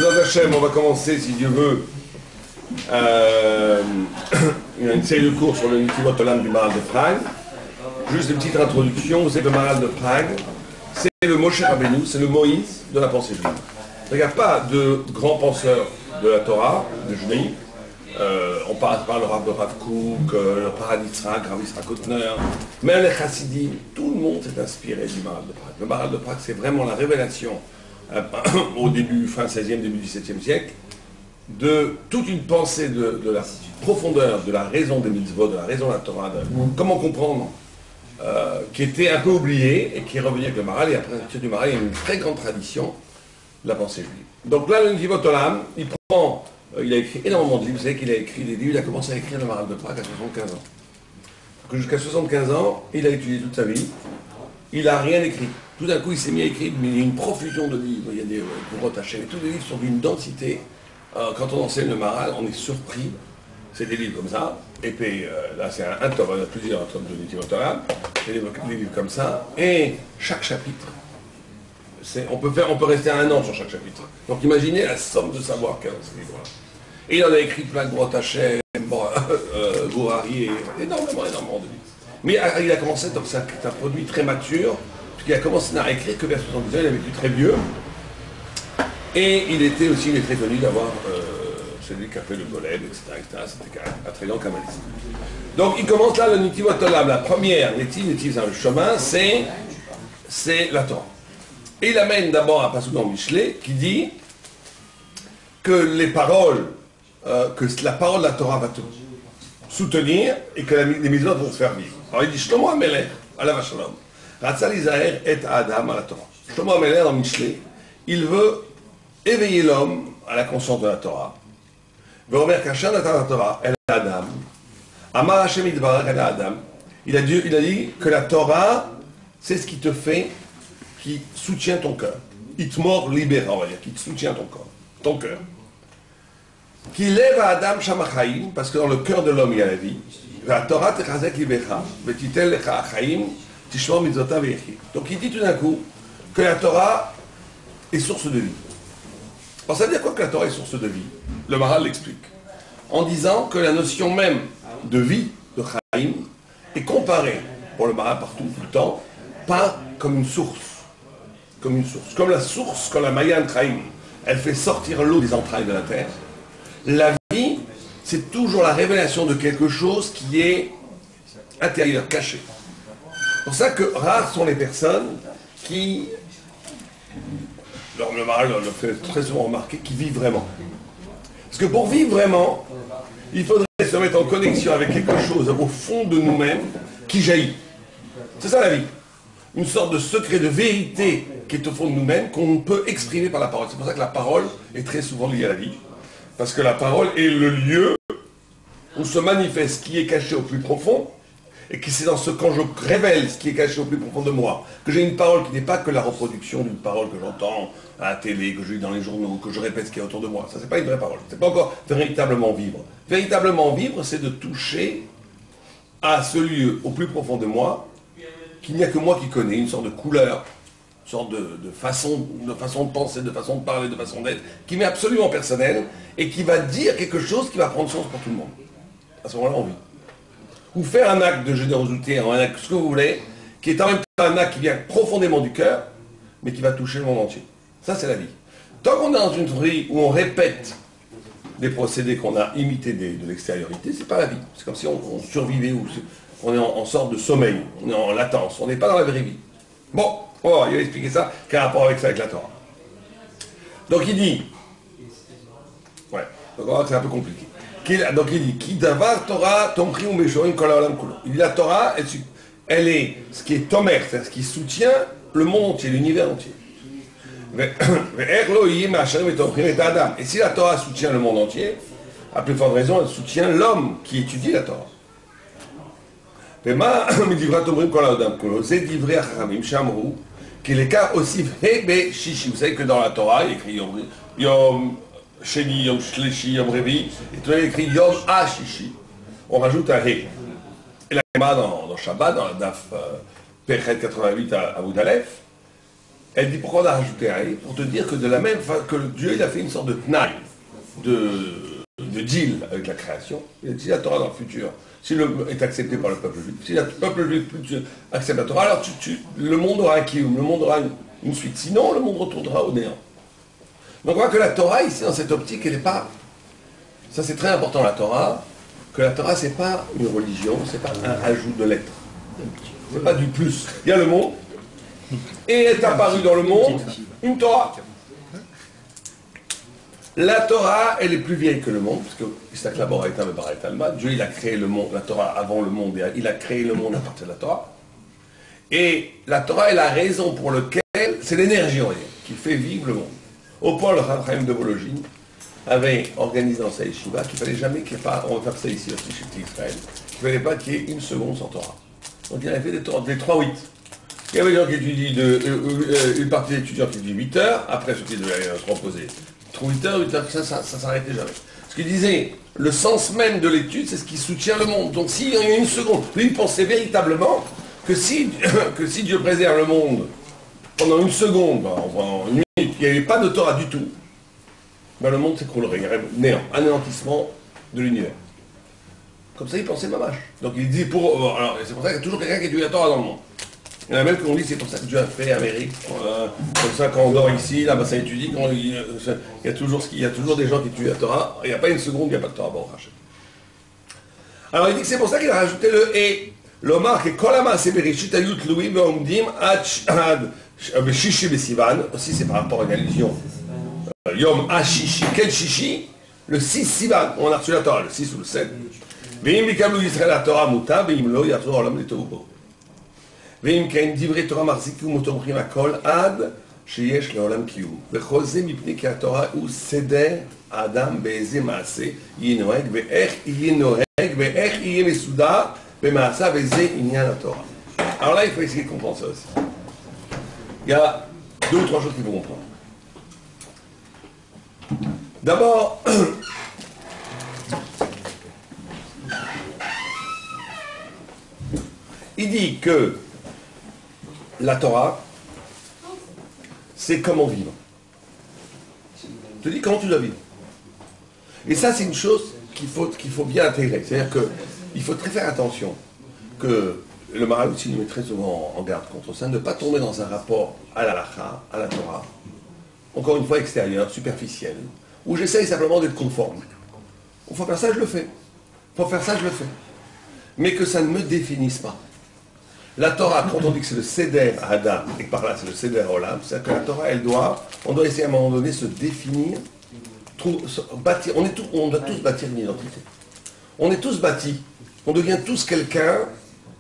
Dans Hachem, on va commencer, si Dieu veut, une série de cours sur le Nitivot Olam du Maharal de Prague. Juste une petite introduction. Vous savez que le Maharal de Prague, c'est le Moshe Rabbeinu, c'est le Moïse de la pensée juive. Il n'y a pas de grands penseurs de la Torah, de judaïsme. On passe par le Rav de Rav Kook, le Paraditzrak, Rav Yitzhak Hotner, même les Chassidim, tout le monde s'est inspiré du Maharal de Prague. Le Maharal de Prague, c'est vraiment la révélation au début, fin 16e, début 17e siècle, de toute une pensée de la profondeur de la raison des mitzvot, de la raison de la Torah, de comment comprendre, qui était un peu oubliée et qui est revenu avec le Maharal. Et après du Maharal, il y a une très grande tradition de la pensée juive. Donc là, le Nitivot Olam, il a écrit énormément de livres. Vous savez qu'il a écrit des livres, il a commencé à écrire le Maharal de Prague à 75 ans. Donc jusqu'à 75 ans, il a étudié toute sa vie, il n'a rien écrit. Tout d'un coup, il s'est mis à écrire, mais il y a une profusion de livres, il y a des grottes hachées, tous les livres sont d'une densité. Quand on enseigne le Maharal, on est surpris. C'est des livres comme ça, et puis là c'est un tome, il y a plusieurs tomes de Nitivot Olam, des livres comme ça, et chaque chapitre, on peut rester un an sur chaque chapitre. Donc imaginez la somme de savoir qu'il y a dans ce livre-là. Et il en a écrit plein de grottes hachées, Gourari, énormément de livres. Mais il a commencé, donc c'est un produit très mature, puisqu'il a commencé à écrire que vers 70 ans, il avait vécu très vieux. Et il est très connu d'avoir celui qui a fait le golem, etc. C'était un très grand kabbaliste. Donc il commence là le Nitivot Olam. La première Nitiv, c'est le chemin, c'est la Torah. Et il amène d'abord un passage dans Michelet qui dit que les paroles, que la parole de la Torah va te soutenir et que les mitzvot vont se faire vivre. Alors il dit Shlomo HaMelech, alav hashalom, Ratza lizaher et Adam à la Torah. Shlomo HaMelech dans Michelet, il veut éveiller l'homme à la conscience de la Torah. Ve'omer kasher natan la Torah el Adam. Amar Hashem yitbarach el Adam. Il a dit que la Torah, c'est ce qui te fait, qui soutient ton cœur. Itmor libera, on va dire, qui te soutient ton corps, ton cœur. Qui lève à Adam shamachaim, parce que dans le cœur de l'homme il y a la vie. La Torah techazek libecha, vetitel lecha achaim, tishmor mitzvotav ve'yechi. Donc il dit tout d'un coup que la Torah est source de vie. Alors ça veut dire quoi que la Torah est source de vie? Le Maharal l'explique. En disant que la notion même de vie, de chaim, est comparée, pour le Maharal partout, tout le temps, pas comme une source. Comme une source. Comme la source, quand la Mayan chaim, elle fait sortir l'eau des entrailles de la terre. La vie, c'est toujours la révélation de quelque chose qui est intérieur, caché. C'est pour ça que rares sont les personnes qui, le Maharal le fait très souvent remarquer, qui vivent vraiment. Parce que pour vivre vraiment, il faudrait se mettre en connexion avec quelque chose au fond de nous-mêmes qui jaillit. C'est ça la vie. Une sorte de secret de vérité qui est au fond de nous-mêmes qu'on peut exprimer par la parole. C'est pour ça que la parole est très souvent liée à la vie. Parce que la parole est le lieu où se manifeste ce qui est caché au plus profond, et que c'est quand je révèle ce qui est caché au plus profond de moi, que j'ai une parole qui n'est pas que la reproduction d'une parole que j'entends à la télé, que je lis dans les journaux, que je répète ce qui est autour de moi. Ça, c'est pas une vraie parole. C'est pas encore véritablement vivre. Véritablement vivre, c'est de toucher à ce lieu au plus profond de moi, qu'il n'y a que moi qui connais, une sorte de couleur, une sorte de façon de penser, de façon de parler, de façon d'être, qui m'est absolument personnelle et qui va dire quelque chose qui va prendre sens pour tout le monde. À ce moment-là, on vit. Ou faire un acte de générosité, un acte, ce que vous voulez, qui est en même temps un acte qui vient profondément du cœur, mais qui va toucher le monde entier. Ça, c'est la vie. Tant qu'on est dans une vie où on répète des procédés qu'on a imités de l'extériorité, c'est pas la vie. C'est comme si on survivait, ou on est en sorte de sommeil, on est en latence, on n'est pas dans la vraie vie. Bon, il va expliquer ça, quel rapport avec ça, avec la Torah. Donc il dit, donc on va voir que c'est un peu compliqué. Donc il dit, Ki davar Torah tomri umeshorim kol haolam kulo. Il dit la Torah, elle est ce qui est tomer, c'est-à-dire ce qui soutient le monde entier, l'univers entier. Et si la Torah soutient le monde entier, à plus forte raison, elle soutient l'homme qui étudie la Torah. Qui est l'écart aussi shishi. Vous savez que dans la Torah, il écrit Yom Sheni, Yom Shleshi, Yom Revi, et tout il écrit Yom Ha-Shishi. On rajoute un He. Et la Gemara dans Shabbat, dans la Daf Pechet 88 à Aoud Aleph, Elle dit pourquoi on a rajouté un et? Pour te dire que de la même façon que Dieu, il a fait une sorte de tnaï, de deal avec la création. Il a dit, si la Torah dans le futur, si est accepté par le peuple juif, si le peuple juif accepte la Torah, alors le monde aura un kiyum, le monde aura une suite. Sinon, le monde retournera au néant. Donc on voit que la Torah, ici, dans cette optique, elle n'est pas... Ça, c'est très important, la Torah, que la Torah, c'est pas une religion, c'est pas un rajout de lettres. C'est pas du plus. Il y a le monde, et est apparue dans le monde une Torah. La Torah, elle est plus vieille que le monde, parce que Isaac Labor est un Barat Alma. Dieu, il a créé le monde, la Torah avant le monde, il a créé le monde à partir de la Torah. Et la Torah est la raison pour laquelle, c'est l'énergie, on va dire, qui fait vivre le monde. Au point, le Rav Chaim de Vologine avait organisé dans sa yeshiva qu'il ne fallait jamais qu'il n'y ait pas, on va faire ça ici aussi chez Israël, qu'il ne fallait pas qu'il y ait une seconde sans Torah. Donc il avait fait des 3-8. Il y avait des gens qui étudient, une partie des étudiants qui étudient 8 heures, après ceux qui devaient se reposer. 8 heures, ça s'arrêtait jamais. Ce qu'il disait, le sens même de l'étude, c'est ce qui soutient le monde. Donc s'il y a une seconde, lui il pensait véritablement que si Dieu préserve le monde pendant une seconde, pendant une minute, il n'y avait pas de Torah du tout, ben le monde s'écroulerait, il y aurait néant, anéantissement de l'univers. Comme ça il pensait mamache. Donc il dit, alors c'est pour ça qu'il y a toujours quelqu'un qui étudie la Torah dans le monde. Il y en a même qui ont dit c'est pour ça que Dieu a fait Amérique. Comme ça, quand on dort ici, là, ça étudie. Il y a toujours des gens qui étudient la Torah. Il n'y a pas une seconde, il n'y a pas de Torah. Bon, alors il dit que c'est pour ça qu'il a rajouté le et. L'Omar que Kolama Seberishit Ayut Louis Beomdim Ad Shishi Besivan. Aussi, c'est par rapport à une allusion. Yom Ashishi. Quel Shishi? Le 6 Sivan. On a reçu la Torah, le 6 ou le 7. Veim Bikablu Yisrael la Torah Muta, Veim Lo Yachzor Olam Letohubo. ואם כן, דברי תורה מחזיקים ותומכים הכל עד שיש לעולם קיום. וכל זה מפני כי התורה הוא סדר האדם באיזה מעשה יהיה נוהג ואיך יהיה נוהג ואיך יהיה מסודר במעשה וזה עניין התורה. Alors là, il faut essayer de comprendre ça aussi. Il y a 2 ou 3 choses qu'il faut comprendre. D'abord, il dit que la Torah, c'est comment vivre. Je te dis comment tu dois vivre. Et ça, c'est une chose qu'il faut bien intégrer. C'est-à-dire qu'il faut très faire attention que le Maharal aussi nous met très souvent en garde contre ça, ne pas tomber dans un rapport à la Lacha, à la Torah, encore une fois extérieur, superficiel, où j'essaye simplement d'être conforme. Il faut faire ça, je le fais. Il faut faire ça, je le fais. Mais que ça ne me définisse pas. La Torah, quand on dit que c'est le Seder Adam, et que par là c'est le Seder Olam, c'est-à-dire que la Torah, on doit essayer à un moment donné se définir, bâtir, on doit tous bâtir une identité. On est tous bâtis, on devient tous quelqu'un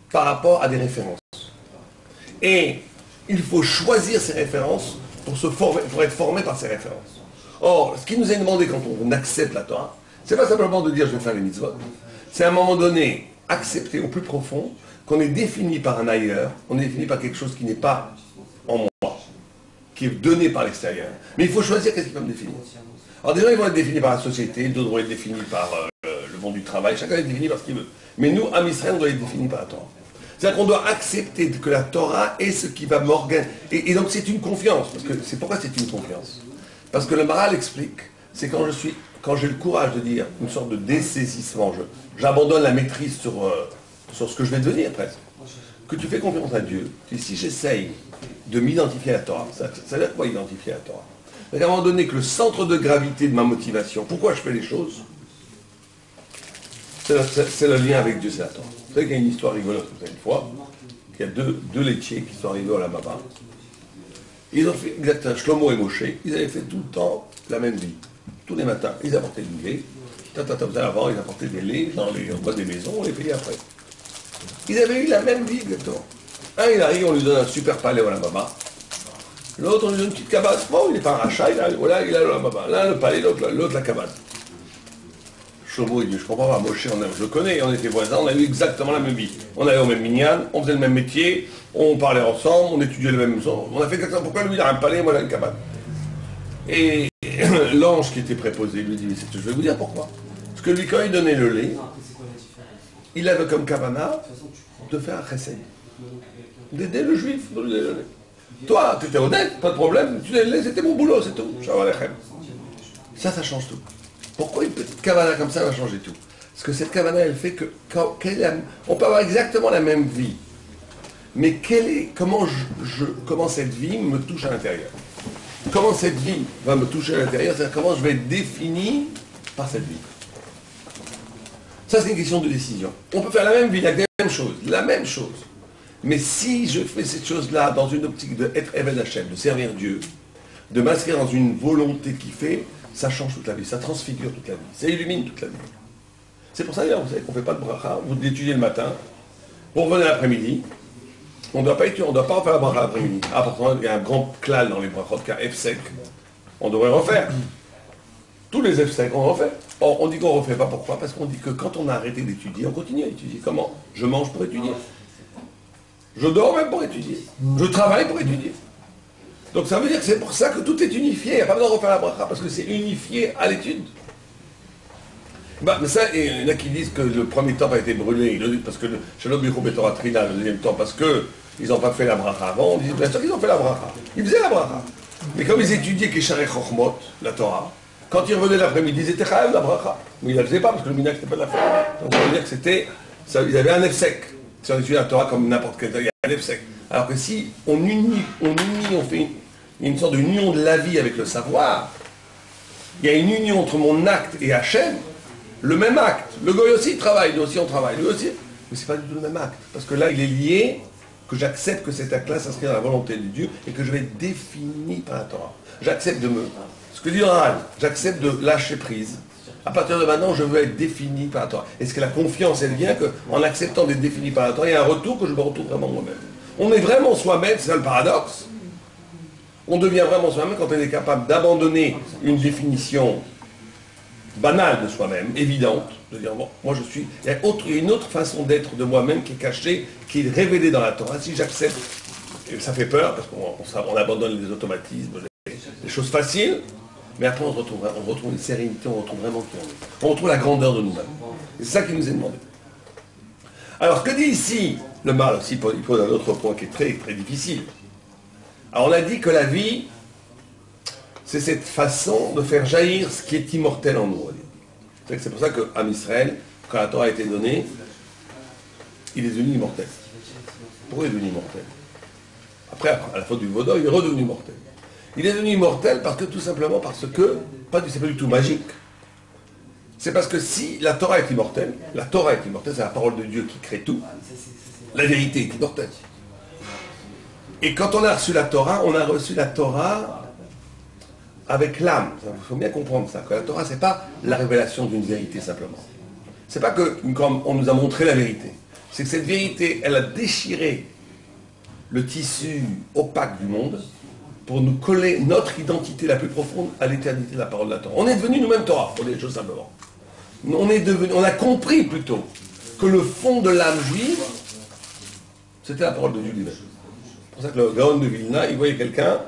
par rapport à des références. Et il faut choisir ces références pour être formé par ces références. Or, ce qui nous est demandé quand on accepte la Torah, c'est pas simplement de dire je vais faire les mitzvot, c'est à un moment donné accepter au plus profond qu'on est défini par un ailleurs, on est défini par quelque chose qui n'est pas en moi, qui est donné par l'extérieur. Mais il faut choisir qu'est-ce qui va me définir. Alors des gens ils vont être définis par la société, d'autres vont être définis par le monde du travail, chacun est défini par ce qu'il veut. Mais nous, à Israël, on doit être définis par la Torah. C'est-à-dire qu'on doit accepter que la Torah est ce qui va m'organiser. Et donc c'est une confiance, parce que c'est pourquoi c'est une confiance. Parce que le Maharal explique, c'est quand j'ai le courage de dire une sorte de dessaisissement, j'abandonne la maîtrise sur ce que je vais devenir presque, que tu fais confiance à Dieu, et si j'essaye de m'identifier à la Torah, ça veut dire quoi identifier à la Torah? À un moment donné que le centre de gravité de ma motivation, pourquoi je fais les choses, c'est le lien avec Dieu, c'est la Torah. Vous savez qu'il y a une histoire rigolote, vous savez, une fois, qu'il y a deux laitiers qui sont arrivés au Lamaba. Ils ont fait exactement, Shlomo et Moshe, ils avaient fait tout le temps la même vie. Tous les matins, ils apportaient du lait. Avant, ils apportaient des laits dans les bois des maisons, on les payait après. Ils avaient eu la même vie exactement. Un, il arrive, on lui donne un super palais au Lamaba. L'autre, on lui donne une petite cabane. Bon, il n'est pas un rachat, il a le Lamaba. L'un le palais, l'autre la cabane. Shlomo, il dit, je comprends pas, Moshe, je le connais, on était voisins, on a eu exactement la même vie. On allait au même minyan, on faisait le même métier, on parlait ensemble, on étudiait le même son. On a fait exactement, pourquoi lui il a un palais, moi j'ai une cabane. Et l'ange qui était préposé lui dit, je vais vous dire pourquoi. Parce que lui, quand il donnait le lait, il avait comme kavana de faire un chesed, d'aider le juif, de lui donner le lait. Toi, tu étais honnête, pas de problème, c'était mon boulot, c'est tout. Ça change tout. Pourquoi une petite Kavana comme ça va changer tout? Parce que cette Kavana, elle fait que on peut avoir exactement la même vie. Mais comment cette vie me touche à l'intérieur? Comment cette vie va me toucher à l'intérieur? C'est-à-dire comment je vais être défini par cette vie. Ça, c'est une question de décision. On peut faire la même vie, avec la même chose. Mais si je fais cette chose-là dans une optique d'être Eved Hashem, de servir Dieu, de m'inscrire dans une volonté qui fait, ça change toute la vie, ça transfigure toute la vie, ça illumine toute la vie. C'est pour ça d'ailleurs, vous savez qu'on ne fait pas de bracha, vous l'étudiez le matin, vous revenez l'après-midi, on ne doit pas faire la bracha l'après-midi. Ah, pourtant, il y a un grand clal dans les brachot, car F-sec, on devrait refaire. Tous les F-sec, on refait. Or, on dit qu'on ne refait pas, pourquoi? Parce qu'on dit que quand on a arrêté d'étudier, on continue à étudier. Comment? Je mange pour étudier. Je dors même pour étudier. Je travaille pour étudier. Donc ça veut dire que c'est pour ça que tout est unifié. Il n'y a pas besoin de refaire la bracha, parce que c'est unifié à l'étude. Mais ça, il y en a qui disent que le premier temple a été brûlé, parce que le Shalom Bichou Betorah Trina, le deuxième temple, parce qu'ils n'ont pas fait la bracha avant. On dit bien sûr qu'ils ont fait la bracha. Ils faisaient la bracha. Mais comme ils étudiaient Kesharei Chochmot, la Torah, quand ils revenaient l'après-midi, ils étaient chayav la bracha. Mais ils ne la faisaient pas, parce que le minag, c'était pas de la faire. Donc ça veut dire que ils avaient un efsek. Si on étudie la Torah comme n'importe quel, il y a un efsek. Alors que si on fait une sorte d'union de la vie avec le savoir, il y a une union entre mon acte et Hachem, le même acte. Le goy aussi il travaille, nous aussi on travaille, lui aussi. Mais c'est pas du tout le même acte. Parce que là, il est lié, que j'accepte que cet acte-là s'inscrit dans la volonté de Dieu et que je vais être défini par la Torah. J'accepte ce que dit Oral, j'accepte de lâcher prise. À partir de maintenant, je veux être défini par la Torah. Est-ce que la confiance, elle vient qu'en acceptant d'être défini par la Torah, il y a un retour que je me retrouve vraiment moi-même. On est vraiment soi-même, c'est ça le paradoxe. On devient vraiment soi-même quand on est capable d'abandonner une définition banale de soi-même, évidente, de dire, bon, moi je suis... Il y a une autre façon d'être de moi-même qui est cachée, qui est révélée dans la Torah. Si j'accepte, et ça fait peur, parce qu'on abandonne les automatismes, les choses faciles, mais après on retrouve une sérénité, on retrouve vraiment qui on est. On retrouve la grandeur de nous-mêmes. Et c'est ça qui nous est demandé. Alors, ce que dit ici le mal aussi, il pose un autre point qui est très, très difficile. Alors, on a dit que la vie, c'est cette façon de faire jaillir ce qui est immortel en nous. C'est pour ça qu'à Israël, quand la Torah a été donnée, il est devenu immortel. Pourquoi il est devenu immortel? Après, à la faute du Vaudor, il est redevenu immortel. Il est devenu immortel tout simplement parce que, c'est pas du tout magique. C'est parce que si la Torah est immortelle, c'est la parole de Dieu qui crée tout, la vérité est immortelle. Et quand on a reçu la Torah, on a reçu la Torah avec l'âme. Il faut bien comprendre ça, que la Torah, c'est pas la révélation d'une vérité simplement. C'est pas que, comme on nous a montré la vérité, c'est que cette vérité, elle a déchiré le tissu opaque du monde pour nous coller notre identité la plus profonde à l'éternité de la parole de la Torah. On est devenu nous-mêmes Torah, pour dire les choses simplement. On a compris plutôt que le fond de l'âme juive, c'était la parole de Dieu lui-même. C'est pour ça que le Gaon de Vilna, il voyait quelqu'un,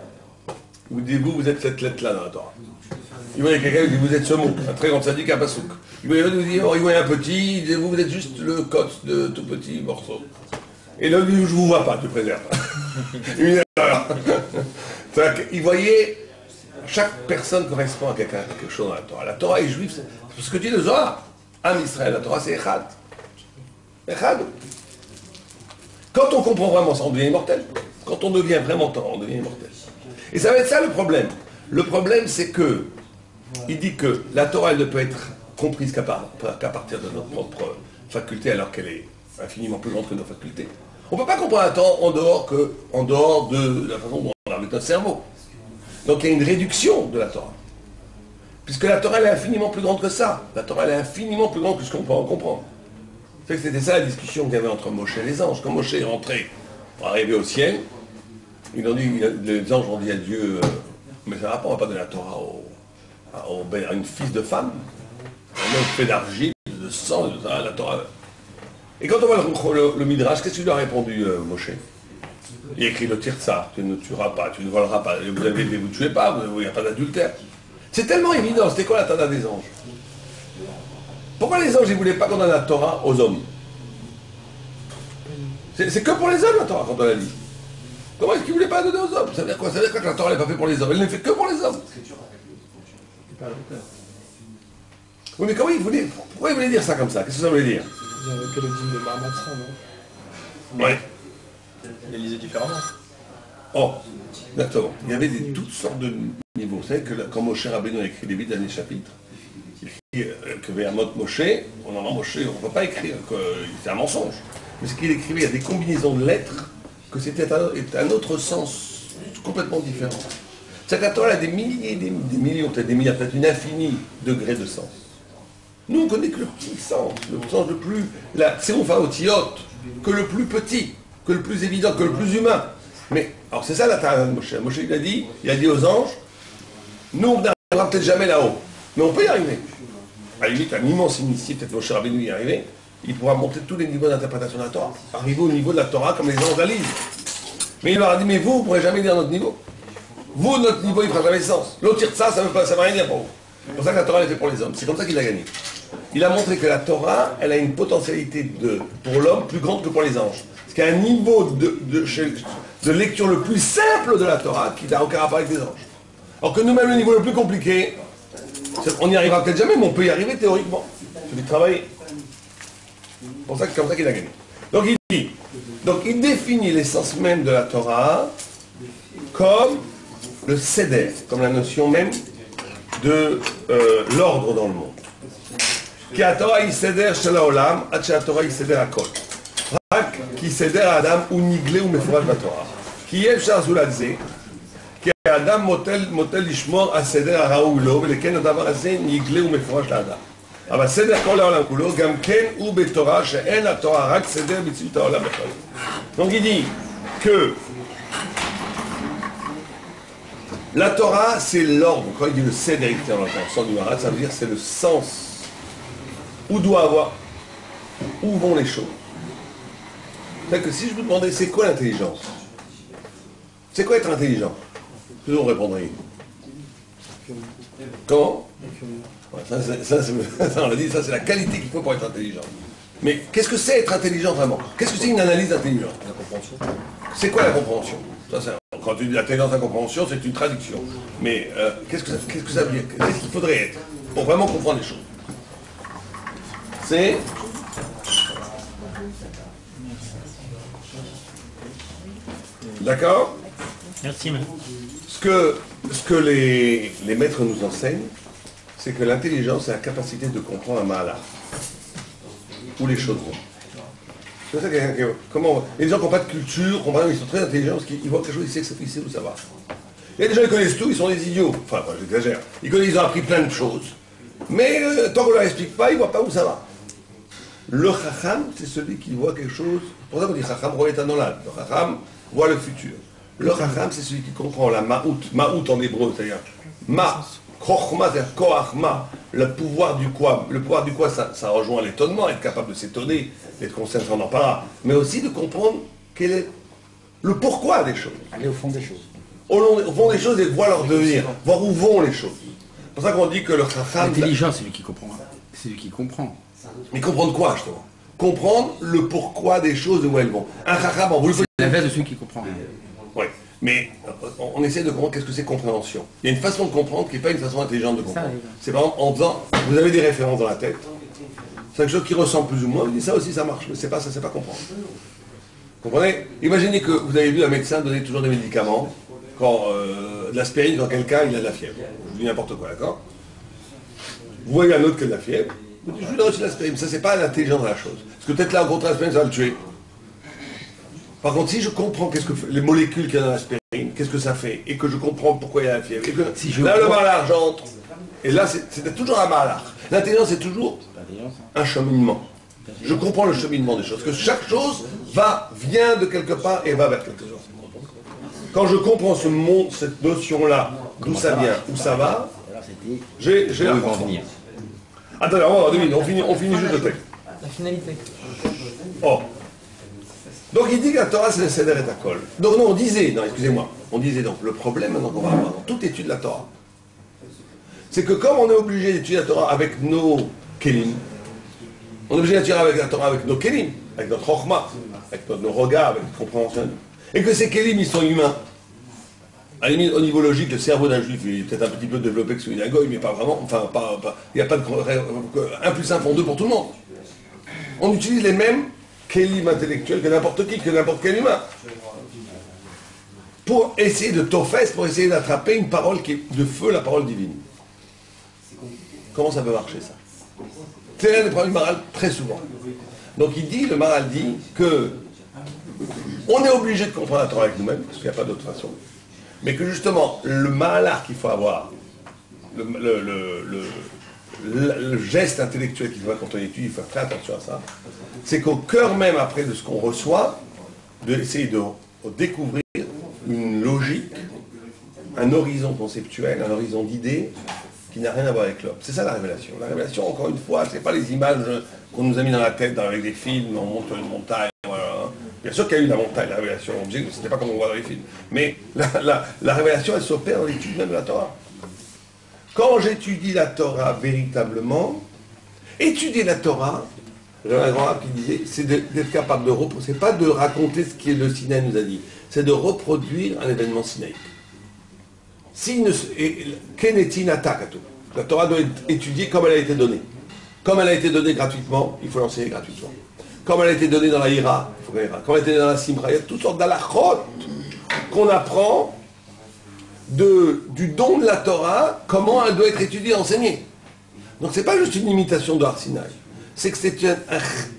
il vous dit, vous êtes cette lettre-là dans la Torah. Il voyait quelqu'un, il dit, vous êtes ce mot, un très grand sadique, un pasouk. Il voyait un petit, il dit, vous êtes juste le cote de tout petit morceau. Et là, il dit, je vous vois pas, tu préserves. Une erreur. Il voyait, chaque personne correspond à quelque chose dans la Torah. La Torah est juive, c'est ce que dit le Zohar. Am Israël, la Torah c'est Echad. Echad. Quand on comprend vraiment ça, on devient immortel. Quand on devient vraiment Torah, on devient immortel. Et ça va être ça le problème. Le problème c'est que, il dit que la Torah elle ne peut être comprise qu'à partir de notre propre faculté alors qu'elle est infiniment plus grande que nos facultés. On ne peut pas comprendre la Torah en dehors de la façon dont on a avec notre cerveau. Donc il y a une réduction de la Torah. Puisque la Torah elle est infiniment plus grande que ça. La Torah elle est infiniment plus grande que ce qu'on peut en comprendre. C'était ça la discussion qu'il y avait entre Moshe et les anges. Quand Moshe est rentré pour arriver au ciel, les anges ont dit à Dieu, mais ça ne va pas, on ne va pas donner la Torah à une fils de femme. Un homme fait d'argile, de sang, de ça, la Torah. Et quand on voit le Midrash, qu'est-ce qu'il lui a répondu, Moshe? Il écrit le Tirtsa, tu ne tueras pas, tu ne voleras pas, vous ne tuez pas, il n'y a pas d'adultère. C'est tellement évident, c'était quoi la Torah des anges? Pourquoi les anges ne voulaient pas qu'on donne la Torah aux hommes? C'est que pour les hommes la Torah quand on la lit. Comment est-ce qu'il ne voulait pas donner aux hommes? Ça veut dire quoi? Ça veut dire que la Torah n'est pas faite pour les hommes, elle n'est faite que pour les hommes. Oui, mais comment il voulait, pourquoi il voulait dire ça comme ça? Qu'est-ce que ça voulait dire? Il n'y avait que le dîme de Marmatra, non? Ouais. Il lisait différemment. Oh, exactement. Il y avait toutes sortes de niveaux. Vous savez que quand Moshe Rabbeinu a écrit les 8 derniers chapitres, il écrit que Ve'amot Moshe, on ne peut pas écrire que c'est un mensonge. Mais ce qu'il écrivait, il y a des combinaisons de lettres, que c'était un autre sens complètement différent. C'est-à-dire que la Torah a des milliers, des millions, peut-être des milliards, peut-être une infinie degrés de sens. Nous, on connaît que le petit sens le plus, la tseoufa otiot, que le plus petit, que le plus évident, que le plus humain. Mais, alors c'est ça la Torah de Moshe. Moshe, il a dit aux anges, nous, on n'arrivera peut-être jamais là-haut, mais on peut y arriver. À la limite, un immense initié, peut-être Moshe Rabbeinu y arriver, il pourra monter tous les niveaux d'interprétation de la Torah, arriver au niveau de la Torah comme les anges la lisent. Mais il leur a dit, mais vous ne pourrez jamais lire notre niveau. Vous, notre niveau, il ne fera jamais sens. L'autre tire ça, ça ne va rien dire pour vous. C'est pour ça que la Torah est faite pour les hommes. C'est comme ça qu'il a gagné. Il a montré que la Torah, elle a une potentialité pour l'homme plus grande que pour les anges. Parce qu'il y a un niveau de lecture le plus simple de la Torah qui n'a aucun rapport avec les anges. Alors que nous-mêmes, le niveau le plus compliqué, on n'y arrivera peut-être jamais, mais on peut y arriver théoriquement. Il faut du travail. C'est comme ça qu'il a gagné. Donc il définit l'essence même de la Torah comme le seder, comme la notion même de l'ordre dans le monde. Qui a Torah y seder shel haolam, ad shel Torah y seder hakol. Rak ki seder adam ou nigle ou meforash b'Torah. Ki yev shar zulad ze, ki adam motel lishmor הסדר הראוי לו, ולכן הדבר הזה נגלה ומפורש לאדם. אבל סדר כל העולם כולו, גם כן הוא בתורה, שאין לתורה רק סדר מציאות העולם בכלל. Donc il dit que la Torah, c'est l'ordre. Quand il dit le seder, dans le sens du Marat, ça veut dire c'est le sens. Où doit avoir, où vont les choses. C'est-à-dire que si je vous demandais c'est quoi l'intelligence, c'est quoi être intelligent, que vous répondriez? Comment? Ouais, ça, on l'a dit, ça c'est la qualité qu'il faut pour être intelligent. Mais qu'est-ce que c'est être intelligent vraiment? Qu'est-ce que c'est une analyse d'intelligence? La compréhension. C'est quoi la compréhension? Quand tu dis l'intelligence, la compréhension, c'est une traduction. Mais qu'est-ce que ça veut dire? Qu'est-ce qu'il faudrait être pour vraiment comprendre les choses? C'est d'accord? Merci. Ce que les maîtres nous enseignent, c'est que l'intelligence, c'est la capacité de comprendre un malheur. Où les choses vont. C'est ça comment les gens qui n'ont pas de culture, ils sont très intelligents parce qu'ils voient quelque chose, ils savent où ça va. Il y a des gens qui connaissent tout, ils sont des idiots. Enfin, j'exagère. Ils ont appris plein de choses. Mais tant qu'on ne leur explique pas, ils ne voient pas où ça va. Le chacham, c'est celui qui voit quelque chose. Pour ça qu'on dit chacham roet hanolad. Le chacham voit le futur. Le chacham, c'est celui qui comprend la ma'out. Ma'out en hébreu, c'est-à-dire ma, chochma, c'est-à-dire koachma, le pouvoir du quoi. Le pouvoir du quoi, ça rejoint l'étonnement, être capable de s'étonner, d'être conscient, on en parlera. Mais aussi de comprendre quel est le pourquoi des choses. Aller au fond des choses. Au fond des choses et voir leur devenir, voir où vont les choses. C'est pour ça qu'on dit que le chacham. L'intelligent, c'est lui qui comprend. C'est lui qui comprend. Mais comprendre quoi, justement? Comprendre le pourquoi des choses et où elles vont. Un chacham, vous le faites. C'est l'inverse de celui qui comprend. Oui, mais on essaie de comprendre qu'est-ce que c'est compréhension. Il y a une façon de comprendre qui n'est pas une façon intelligente de comprendre. C'est par exemple en faisant, vous avez des références dans la tête, c'est quelque chose qui ressemble plus ou moins, vous dites ça aussi ça marche, mais c'est pas ça, c'est pas comprendre. Vous comprenez? Imaginez que vous avez vu un médecin donner toujours des médicaments, quand de l'aspirine quand quelqu'un il a de la fièvre. Je vous dis n'importe quoi, d'accord? Vous voyez un autre qui a de la fièvre, vous dites je lui donne aussi de l'aspirine, ça c'est pas l'intelligence de la chose. Parce que peut-être là, au contraire, l'aspirine ça va le tuer. Par contre, si je comprends qu'est-ce que les molécules qu'il y a dans l'aspirine, qu'est-ce que ça fait, et que je comprends pourquoi il y a la fièvre, et que si là le malheur j'entre, et là c'est toujours un malheur. L'intelligence c'est toujours un cheminement. Je comprends le cheminement des choses, que chaque chose vient de quelque part et va vers quelque chose. Quand je comprends ce monde, cette notion-là, d'où ça vient, où ça va, j'ai la comprendre. Attendez, on finit juste le texte. La finalité. Oh. Donc il dit que la Torah c'est le Seder et Hakol. Donc non, on disait donc, le problème maintenant qu'on va avoir dans toute étude de la Torah, c'est que comme on est obligé d'étudier la Torah avec nos kelim, on est obligé d'étudier avec la Torah avec nos kelim, avec notre chokhma, avec nos regards, avec notre compréhension, Et que ces kélim, ils sont humains. À la limite, au niveau logique, le cerveau d'un juif est peut-être un petit peu développé que celui d'un goy, mais pas vraiment. Enfin, il n'y a pas de 1 plus 1 font 2 pour tout le monde. On utilise les mêmes kélim intellectuels que n'importe qui, que n'importe quel humain. Pour essayer de tofes, pour essayer d'attraper une parole qui est de feu, la parole divine. Comment ça peut marcher, ça? C'est l'un des problèmes du Maral très souvent. Donc le Maral dit que on est obligé de comprendre la Torah avec nous-mêmes, parce qu'il n'y a pas d'autre façon. Mais que justement, le malar qu'il faut avoir, le geste intellectuel qu'il faut avoir quand on étudie, il faut faire très attention à ça, c'est qu'au cœur même, après de ce qu'on reçoit, d'essayer de découvrir une logique, un horizon conceptuel, un horizon d'idées qui n'a rien à voir avec l'homme. C'est ça la révélation. La révélation, encore une fois, c'est pas les images qu'on nous a mis dans la tête avec des films, on monte une montagne, voilà. Bien sûr qu'il y a eu la montagne, la révélation, c'était pas comme on voit dans les films. Mais la révélation, elle s'opère dans l'étude même de la Torah. Quand j'étudie la Torah véritablement, étudier la Torah, j'avais un grand rabbin qui disait, c'est d'être capable de reproduire, c'est pas de raconter ce que le Sinaï nous a dit, c'est de reproduire un événement sinaïque. La Torah doit être étudiée comme elle a été donnée. Comme elle a été donnée gratuitement, il faut l'enseigner gratuitement. Comme elle a été donnée dans la Hira, il faut qu'elle ira. Comme elle a été donnée dans la Simra, il y a toutes sortes d'alachot qu'on apprend du don de la Torah, comment elle doit être étudiée et enseignée. Donc c'est pas juste une imitation de Har Sinaï. C'est que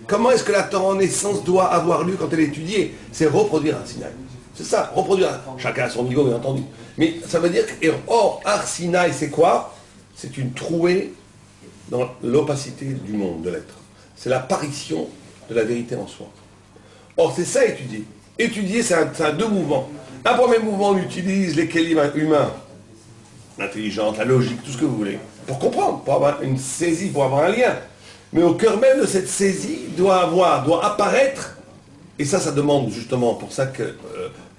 comment est-ce que la Torah en essence doit avoir lieu quand elle est étudiée? C'est reproduire Har Sinaï. C'est ça, reproduire. Chacun à son niveau, bien entendu. Mais ça veut dire que, or, Har Sinaï, c'est quoi? C'est une trouée dans l'opacité du monde, de l'être. C'est l'apparition de la vérité en soi. Or, c'est ça étudier. Étudier, c'est un deux mouvements. Un premier mouvement, on utilise les kélim humains, l'intelligence, la logique, tout ce que vous voulez, pour comprendre, pour avoir une saisie, pour avoir un lien. Mais au cœur même de cette saisie doit apparaître, et ça demande justement pour ça que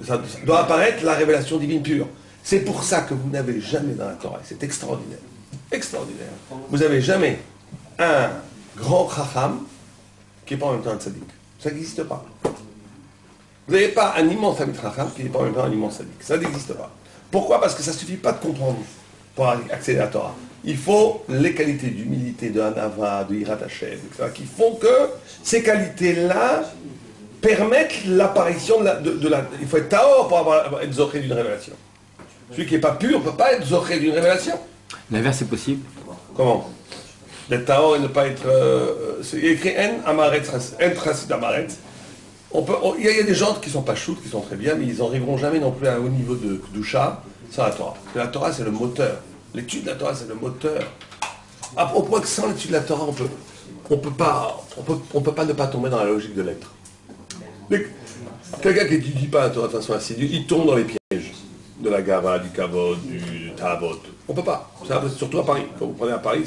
ça doit apparaître la révélation divine pure. C'est pour ça que vous n'avez jamais dans la Torah, c'est extraordinaire, extraordinaire, vous n'avez jamais un grand chacham qui n'est pas en même temps un tzaddik. Ça n'existe pas. Vous n'avez pas un immense Talmid Chacham qui n'est pas en même temps un immense tzaddik. Ça n'existe pas. Pourquoi? Parce que ça ne suffit pas de comprendre pour accéder à la Torah. Il faut les qualités d'humilité, de Hanava, de Hirat Hashem, etc., qui font que ces qualités-là permettent l'apparition de la... Il faut être Taor pour être Zoché d'une révélation. Celui qui n'est pas pur ne peut pas être Zoché d'une révélation. L'inverse est possible. Comment? D'être Taor et ne pas être... il y a écrit En Amaretz, En Chassid Amaretz. Il y a des gens qui ne sont pas choutes, qui sont très bien, mais ils n'arriveront jamais non plus à un haut niveau de Kedusha sans la Torah. Parce que la Torah, c'est le moteur. L'étude de la Torah, c'est le moteur. Au point que sans l'étude de la Torah, on peut pas ne pas tomber dans la logique de l'être. Quelqu'un qui n'étudie pas la Torah de façon assidue, il tombe dans les pièges de la Gava, du Kavod, du Tahavot. On ne peut pas. Surtout à Paris. Quand vous prenez à Paris,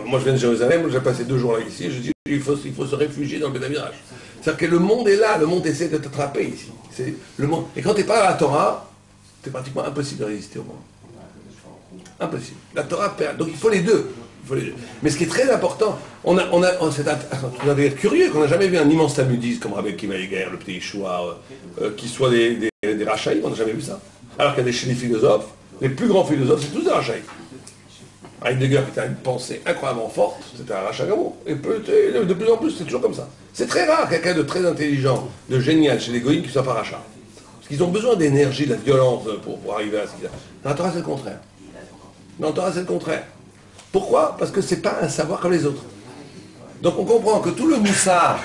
moi je viens de Jérusalem, j'ai passé 2 jours là ici, je dis il faut se réfugier dans le Bédamirage. C'est-à-dire que le monde est là, le monde essaie de t'attraper ici. C'est le monde. Et quand tu n'es pas à la Torah, c'est pratiquement impossible de résister au monde. Impossible. La Torah perd. Donc il faut les deux. Mais ce qui est très important, c'est d'ailleurs curieux qu'on n'a jamais vu un immense talmudiste comme Rabbi Akiva Eger, le petit Yeshua, qui soit des rachaïs, on n'a jamais vu ça. Alors qu'il y a chez les philosophes, les plus grands philosophes, c'est tous des rachaïs. Heidegger qui a une pensée incroyablement forte, c'était un rachat gamin. Et de plus en plus, c'est toujours comme ça. C'est très rare quelqu'un de très intelligent, de génial chez les goïms qui ne soit pas rachat. Parce qu'ils ont besoin d'énergie, de la violence pour arriver à ce qu'il y a. Dans la Torah, c'est le contraire. Dans la Torah, c'est le contraire. Pourquoi? Parce que ce n'est pas un savoir comme les autres. Donc on comprend que tout le moussard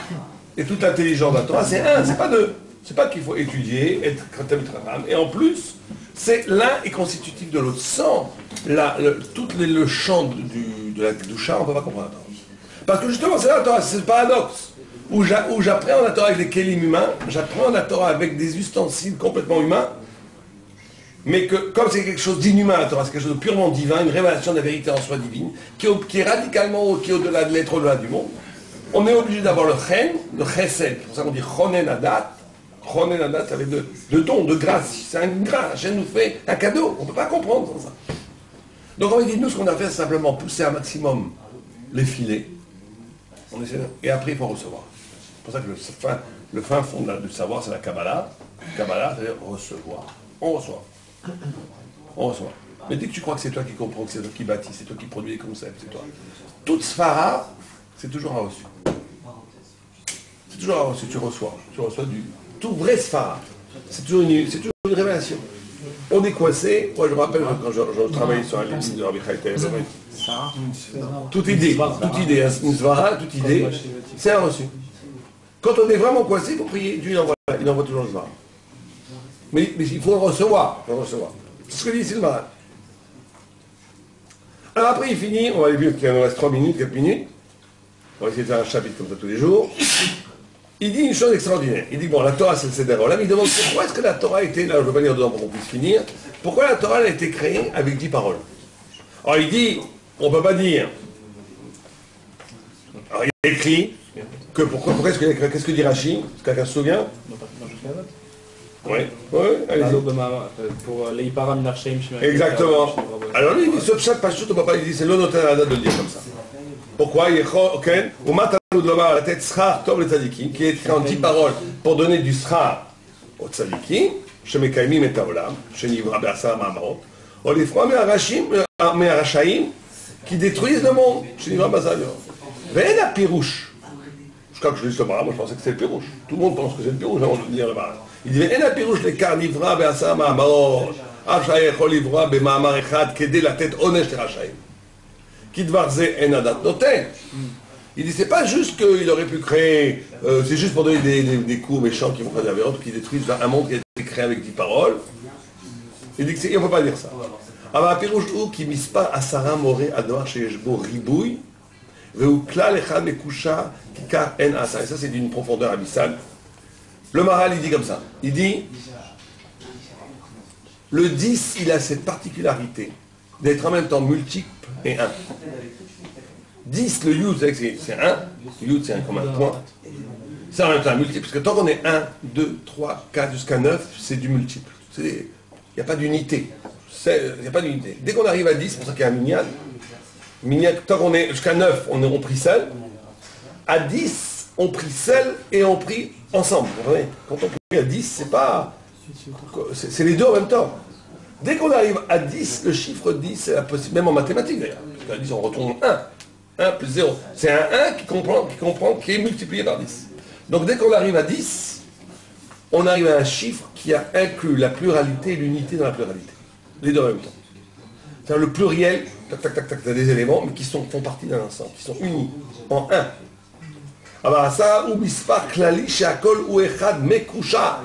et toute l'intelligence de la Torah, c'est un, c'est pas deux. C'est pas qu'il faut étudier, être Talmid Chacham. Et en plus, c'est l'un est constitutif de l'autre. Sans tout le champ de la Kedusha, on ne peut pas comprendre la Torah. Parce que justement, c'est là la Torah, c'est le paradoxe. Où j'apprends la Torah avec les kélim humains, j'apprends la Torah avec des ustensiles complètement humains, mais que, comme c'est quelque chose d'inhumain la Torah, c'est quelque chose de purement divin, une révélation de la vérité en soi divine, qui est radicalement, qui est au-delà de l'être, au-delà du monde, on est obligé d'avoir le chen, le chesed, c'est pour ça qu'on dit chonen adat. Chonen adat, ça veut dire de don, de grâce, c'est un grâce, Hachem nous fait un cadeau, on ne peut pas comprendre sans ça. Donc on va dire, nous, ce qu'on a fait, c'est simplement pousser un maximum les filets, et après il faut recevoir. C'est pour ça que Le fin fond du savoir, c'est la Kabbalah. Kabbalah, c'est-à-dire recevoir. On reçoit. On reçoit. Mais dès que tu crois que c'est toi qui comprends, que c'est toi qui bâtis, c'est toi qui produis les concepts, c'est toi. Toute sphara, c'est toujours un reçu. C'est toujours un reçu, tu reçois. Tu reçois du... Tout vrai sphara. C'est toujours une révélation. On est coincé. Moi, je me rappelle quand je travaillais sur un livre de Rabbi Chaim, toute idée, une svara, toute idée, c'est un reçu. Quand on est vraiment coincé, il faut prier. Dieu, il envoie toujours le svara. Mais il faut le recevoir. C'est ce que dit ici le malade. Alors après, il finit, on va aller vite, il nous reste 3 minutes, 4 minutes. On va essayer de faire un chapitre comme ça tous les jours. Il dit une chose extraordinaire. Il dit, bon, la Torah, c'est le Seder Olam. Il demande pourquoi est-ce que la Torah a été, là, je ne veux pas lire dedans pour qu'on puisse finir, pourquoi la Torah a été créée avec 10 paroles. Alors il dit, on ne peut pas dire. Alors il écrit que pourquoi est-ce qu'il a écrit, qu'est-ce que dit Rashi? Est-ce que quelqu'un se souvient? Oui, allez-y. Pour les Ipara Minarcheim. Exactement. Alors lui, il dit, ce pshat, pas tout, on ne peut pas, il dit, c'est l'onotanada de le dire comme ça. Pourquoi? Qui est écrit en 10 paroles pour donner du sra aux tzadikim, shemekaimim et haolam, shenivra be'asar ma'amarot, olifra me'arashaim, qui détruisent le monde, shenivra be'asar ma'amarot. Ve'en ha-pirouche. Je crois que je lis le bara, moi je pensais que c'était le pirouche. Tout le monde pense que c'est le pirouche avant de lire le bara. Il dit ve'en ha-pirouche lekar nivra be'asar ma'amarot, af shayech olivra be'ma'amar echad, kedé la tête onesh terashaim. Il dit, c'est pas juste qu'il aurait pu créer, c'est juste pour donner des coups méchants qui vont faire de la violence, qui détruisent un monde qui a été créé avec 10 paroles. Il dit qu'on ne peut pas dire ça. Alors, Pirouche ou qui mise pas à Sarah Moré à Noir chez Eshbo Ribouille, Veukla Lechad Mekusha Kika En Asa. Et ça, c'est d'une profondeur abyssale. Le Maral, il dit comme ça. Il dit, le 10, il a cette particularité d'être en même temps multiple et 1. 10, le yud, c'est 1. Le yud, c'est comme un point. C'est en même temps un multiple, parce que tant qu'on est 1, 2, 3, 4 jusqu'à 9, c'est du multiple. Il n'y a pas d'unité. Il n'y a pas d'unité. Dès qu'on arrive à 10, c'est pour ça qu'il y a un minyan. Tant qu'on est jusqu'à 9, on prie seul. À 10, on prie seul et on prie ensemble. Vous voyez, quand on prie à 10, c'est pas... C'est les deux en même temps. Dès qu'on arrive à 10, le chiffre 10, c'est la possibilité, même en mathématiques d'ailleurs. Parce qu'à 10, on retourne 1. 1 plus 0. C'est un 1 qui est multiplié par 10. Donc dès qu'on arrive à 10, on arrive à un chiffre qui a inclus la pluralité et l'unité dans la pluralité. Les deux en même temps. C'est-à-dire le pluriel, t'as des éléments, mais qui font partie d'un ensemble, qui sont unis en 1. Alors ça, ou mispar klali she'akol ou echad mekusha.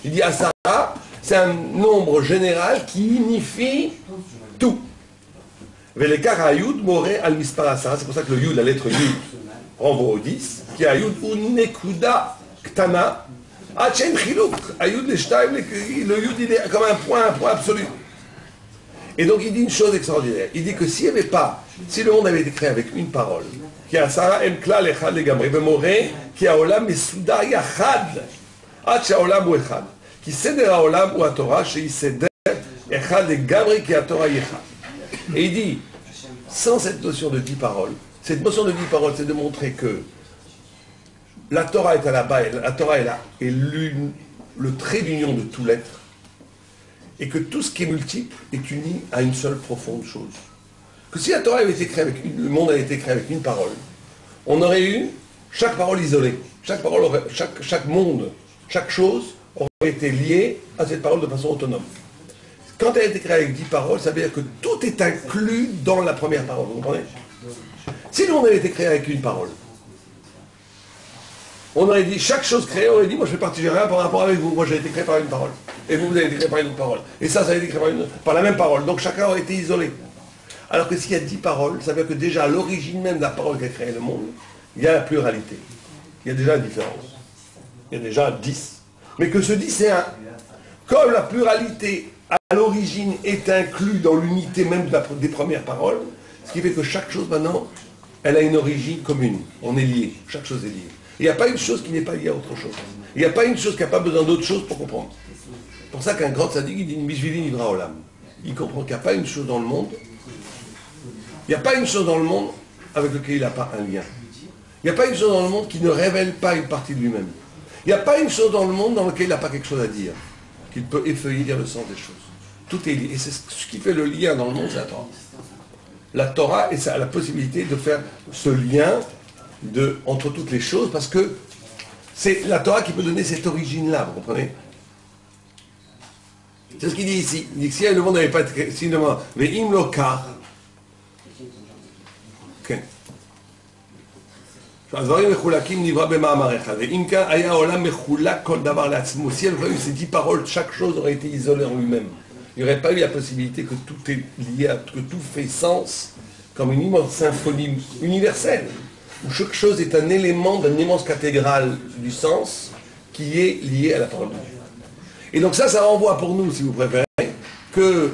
Il dit Asara, c'est un nombre général qui unifie tout. Velekar hayud moré al mispar asara. C'est pour ça que le yud, la lettre yud, renvoie au 10. Qui est hayud ou nekuda ktana. Achen chiluk. Hayud le shtaim, le yud, il est comme un point absolu. Et donc il dit une chose extraordinaire. Il dit que s'il n'y avait pas, si le monde avait été créé avec une parole, qui a Sarah emkla lechad legamri, moré, qui a olam mesuda yachad. Ach olam ou echad. Qui seder haolam ou à Torah, chez seder echad et gabri qui a Torah yechad. Et il dit, sans cette notion de 10 paroles, cette notion de 10 paroles, c'est de montrer que la Torah est à la base, la Torah est là, est le trait d'union de tout l'être, et que tout ce qui est multiple est uni à une seule profonde chose. Que si la Torah avait été créée avec le monde avait été créé avec une parole, on aurait eu chaque parole isolée, chaque parole aurait, chaque monde, chaque chose aurait été liée à cette parole de façon autonome. Quand elle a été créée avec 10 paroles, ça veut dire que tout est inclus dans la première parole, vous comprenez? Si le monde avait été créé avec une parole, on aurait dit, chaque chose créée, on aurait dit, moi je fais partie de rien par rapport avec vous, moi j'ai été créé par une parole, et vous, vous avez été créé par une autre parole, et ça a été créé par la même parole, donc chacun aurait été isolé. Alors que s'il y a 10 paroles, ça veut dire que déjà à l'origine même de la parole qui a créé le monde, il y a la pluralité, il y a déjà une différence, il y a déjà 10. Mais que ce 10 c'est 1. Comme la pluralité à l'origine est inclus dans l'unité même des premières paroles, ce qui fait que chaque chose maintenant, elle a une origine commune. On est liés, chaque chose est liée. Il n'y a pas une chose qui n'est pas liée à autre chose. Il n'y a pas une chose qui n'a pas besoin d'autre chose pour comprendre. C'est pour ça qu'un grand sadique, il dit Mishvili Nivra Olam. Il comprend qu'il n'y a pas une chose dans le monde, il n'y a pas une chose dans le monde avec laquelle il n'a pas un lien. Il n'y a pas une chose dans le monde qui ne révèle pas une partie de lui-même. Il n'y a pas une chose dans le monde dans laquelle il n'a pas quelque chose à dire, qu'il peut effeuiller le sens des choses. Tout est lié. Et c'est ce qui fait le lien dans le monde, c'est la Torah. La Torah, et ça a la possibilité de faire ce lien entre toutes les choses, parce que c'est la Torah qui peut donner cette origine-là, vous comprenez? C'est ce qu'il dit ici. Il dit que si le monde n'avait pas été... Si le monde... Ve'im lo kach. Ok. Si ces 10 paroles, chaque chose aurait été isolée en lui-même. Il n'y aurait pas eu la possibilité que tout est lié, que tout fait sens comme une immense symphonie universelle, où chaque chose est un élément d'une immense cathédrale du sens qui est lié à la parole de Dieu. Et donc ça renvoie pour nous, si vous préférez, que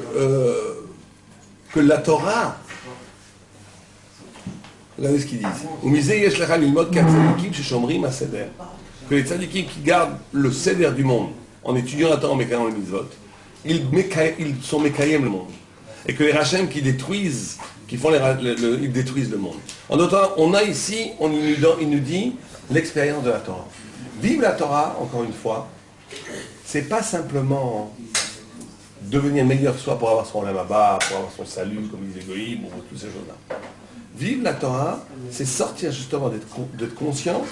la Torah, regardez ce qu'il dit ici, que les tzadikim qui gardent le seder du monde en étudiant la Torah en mécanisant les mitzvot, ils sont mékayem le monde. Et que les rachem qui détruisent, ils détruisent le monde. En d'autres termes, on a ici, il nous dit l'expérience de la Torah. Vivre la Torah, encore une fois, c'est pas simplement devenir meilleur que soi pour avoir son olam haba, pour avoir son salut, comme disait Goïm, ou toutes ces choses-là. Vivre la Torah, c'est sortir justement d'être conscient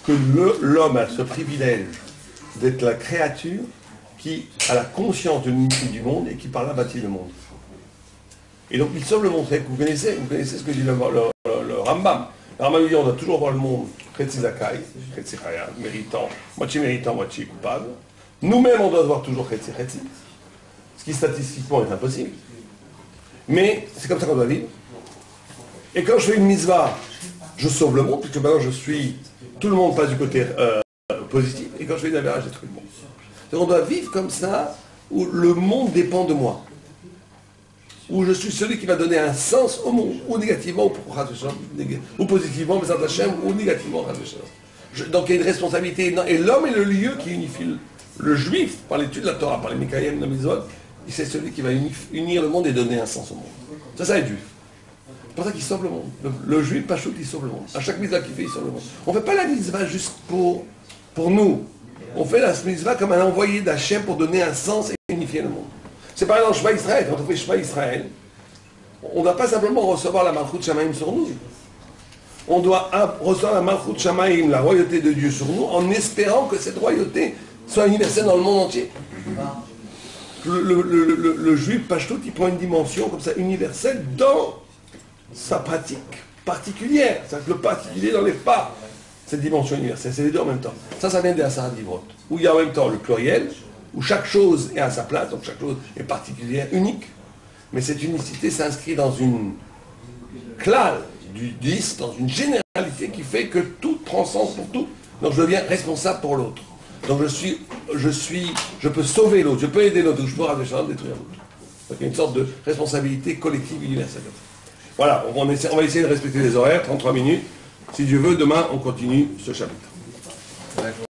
que l'homme a ce privilège d'être la créature qui a la conscience de l'unité du monde et qui par là bâtit le monde. Et donc il sauve le monde. Vous connaissez ce que dit le Rambam. Le Rambam dit on doit toujours voir le monde Chetzi Zakai, Chetzi Chaya, méritant, moitié coupable. Nous-mêmes on doit voir toujours Chetzi Chetzi, ce qui statistiquement est impossible. Mais c'est comme ça qu'on doit vivre. Et quand je fais une mitzvah, je sauve le monde, puisque maintenant tout le monde passe du côté positif, et quand je fais une avéra, je détruis le monde. Donc on doit vivre comme ça, où le monde dépend de moi. Où je suis celui qui va donner un sens au monde, ou négativement, ou positivement, ou négativement. Donc il y a une responsabilité énorme. Et l'homme est le lieu qui unifie le juif, par l'étude de la Torah, par les Mikayem, la Mizot, c'est celui qui va unir le monde et donner un sens au monde. Ça va être juif. C'est pour ça qu'il sauve le monde. Le juif Pachout, il sauve le monde. À chaque mitzvah qu'il fait, il sauve le monde. On ne fait pas la mitzvah juste pour nous. On fait la mitzvah comme un envoyé d'Hachem pour donner un sens et unifier le monde. C'est pareil dans le Shema Israël. Quand on fait Shema Israël, on ne doit pas simplement recevoir la Malchut Shamaim sur nous. On doit recevoir la Malchut Shamaim, la royauté de Dieu sur nous, en espérant que cette royauté soit universelle dans le monde entier. Le juif Pashtout, il prend une dimension comme ça universelle dans sa pratique particulière. C'est-à-dire que le particulier n'enlève pas cette dimension universelle. C'est les deux en même temps. Ça vient des Asara Divrot, où il y a en même temps le pluriel, où chaque chose est à sa place, donc chaque chose est particulière, unique. Mais cette unicité s'inscrit dans une clale du 10, dans une généralité qui fait que tout transcende pour tout. Donc je deviens responsable pour l'autre. Donc je peux sauver l'autre, je peux aider l'autre, je peux détruire l'autre. Donc il y a une sorte de responsabilité collective universelle. Voilà, on va essayer de respecter les horaires, 33 minutes. Si Dieu veut, demain on continue ce chapitre.